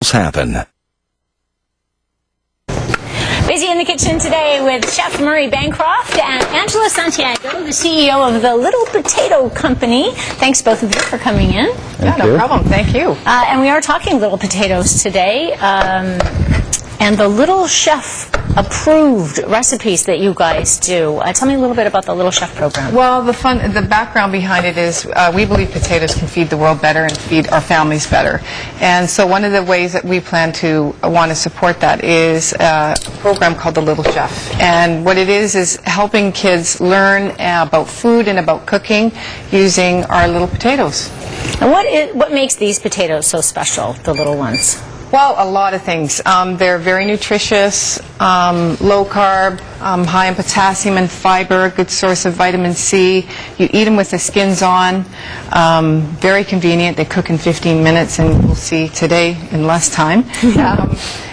happen. Busy in the kitchen today with Chef Murray Bancroft and Angela Santiago, the CEO of the Little Potato Company. Thanks both of you for coming in. No problem. Thank you. And we are talking little potatoes today, and the Little Chef approved recipes that you guys do. Tell me a little bit about the Little Chef program. Well, the background behind it is we believe potatoes can feed the world better and feed our families better. And so one of the ways that we plan to want to support that is a program called the Little Chef. And what it is helping kids learn about food and about cooking using our little potatoes. And what makes these potatoes so special, the little ones? Well, a lot of things. They're very nutritious, low carb, high in potassium and fiber, a good source of vitamin C. You eat them with the skins on. Very convenient. They cook in 15 minutes, and we'll see today in less time.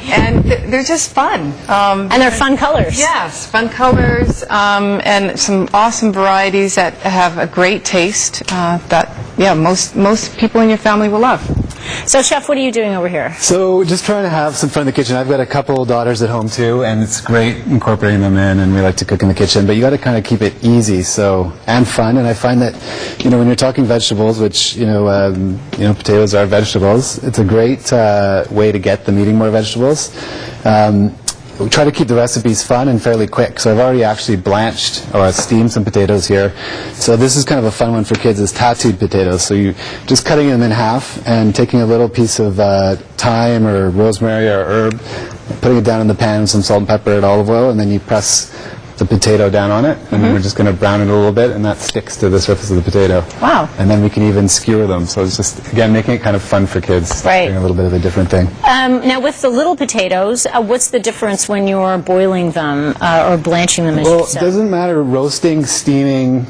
And they're just fun. And they're fun colors. Yes, fun colors, and some awesome varieties that have a great taste that, most people in your family will love. So, Chef, what are you doing over here? So, just trying to have some fun in the kitchen. I've got a couple daughters at home too, and it's great incorporating them in, and we like to cook in the kitchen, but you got to kind of keep it easy and fun. And I find that, when you're talking vegetables, which, potatoes are vegetables, it's a great way to get them eating more vegetables. We try to keep the recipes fun and fairly quick. So I've already actually blanched or steamed some potatoes here. So this is kind of a fun one for kids, is tattooed potatoes. So you're just cutting them in half and taking a little piece of thyme or rosemary or herb, putting it down in the pan with some salt and pepper and olive oil, and then you press the potato down on it, and then we're just going to brown it a little bit, and that sticks to the surface of the potato. Wow. And then we can even skewer them. So it's just, again, making it kind of fun for kids. Right. Doing a little bit of a different thing. Now, with the little potatoes, what's the difference when you're boiling them or blanching them, as you said? Well, it doesn't matter. Roasting, steaming,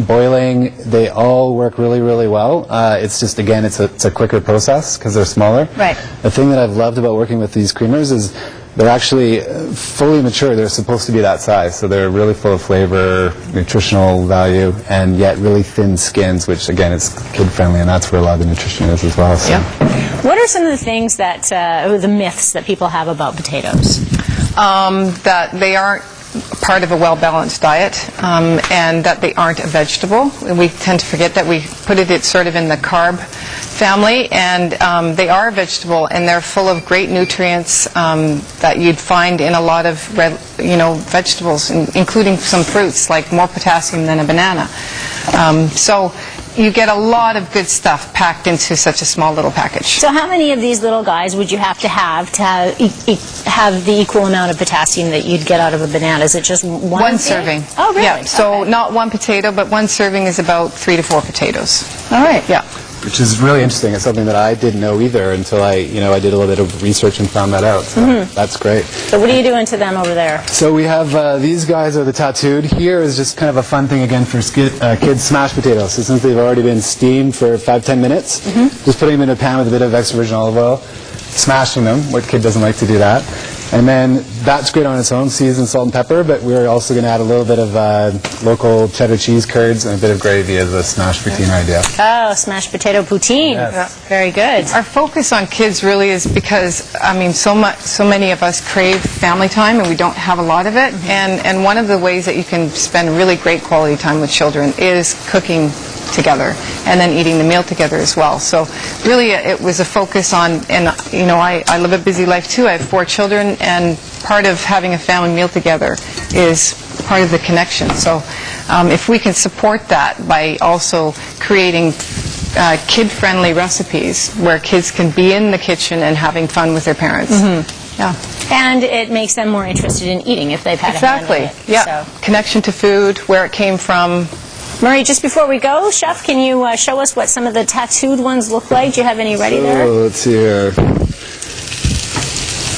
boiling, they all work really, really well. It's just, again, it's a quicker process because they're smaller. Right. The thing that I've loved about working with these creamers is they're actually fully mature. They're supposed to be that size, so they're really full of flavor, nutritional value, and yet really thin skins, which, again, it's kid-friendly, and that's where a lot of the nutrition is as well. So. Yeah. What are some of the things that, the myths that people have about potatoes? That they aren't part of a well-balanced diet, and that they aren't a vegetable. We tend to forget that. We put it sort of in the carb family, and they are a vegetable, and they're full of great nutrients that you'd find in a lot of vegetables, including some fruits, like more potassium than a banana. So you get a lot of good stuff packed into such a small little package. So how many of these little guys would you have have the equal amount of potassium that you'd get out of a banana? Is it just one serving? Oh, really? Yeah. So okay. Not one potato, but one serving is about 3 to 4 potatoes. All right. Yeah. Which is really interesting. It's something that I didn't know either until I did a little bit of research and found that out. So that's great. So what are you doing to them over there? So we have these guys are the tattooed. Here is just kind of a fun thing again for kids, smashed potatoes. So since they've already been steamed for 5-10 minutes, just putting them in a pan with a bit of extra virgin olive oil, smashing them. What kid doesn't like to do that? And then that's great on its own, seasoned salt and pepper, but we're also going to add a little bit of local cheddar cheese curds and a bit of gravy as a smashed poutine idea. Oh, smashed potato poutine. Yes. Yeah. Very good. Our focus on kids really is because, so many of us crave family time, and we don't have a lot of it. And one of the ways that you can spend really great quality time with children is cooking together and then eating the meal together as well. So really it was a focus on, and I live a busy life too. I have 4 children, and part of having a family meal together is part of the connection. So if we can support that by also creating kid-friendly recipes where kids can be in the kitchen and having fun with their parents. Yeah. And it makes them more interested in eating if they've had a hand in it. Yeah. So. Connection to food, where it came from. Murray, just before we go, Chef, can you show us what some of the tattooed ones look like? Do you have any ready there? Let's see here.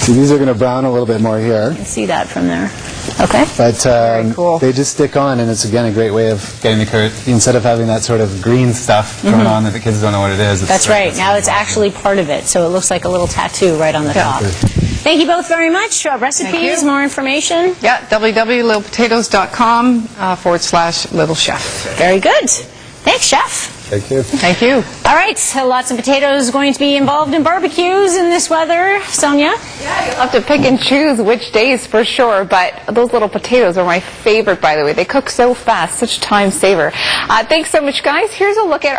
See, these are going to brown a little bit more here. I can see that from there. Okay. But Very cool. They just stick on, and it's, again, a great way of getting the curd. Instead of having that sort of green stuff thrown on that the kids don't know what it is. That's right. Now it's actually part of it, so it looks like a little tattoo right on the top. Thank you both very much. Recipes, more information? Yeah, www.littlepotatoes.com /Little Chef. Very good. Thanks, Chef. Thank you. Thank you. All right, so lots of potatoes going to be involved in barbecues in this weather. Sonia? Yeah, you'll have to pick and choose which days for sure, but those little potatoes are my favorite, by the way. They cook so fast, such a time saver. Thanks so much, guys. Here's a look at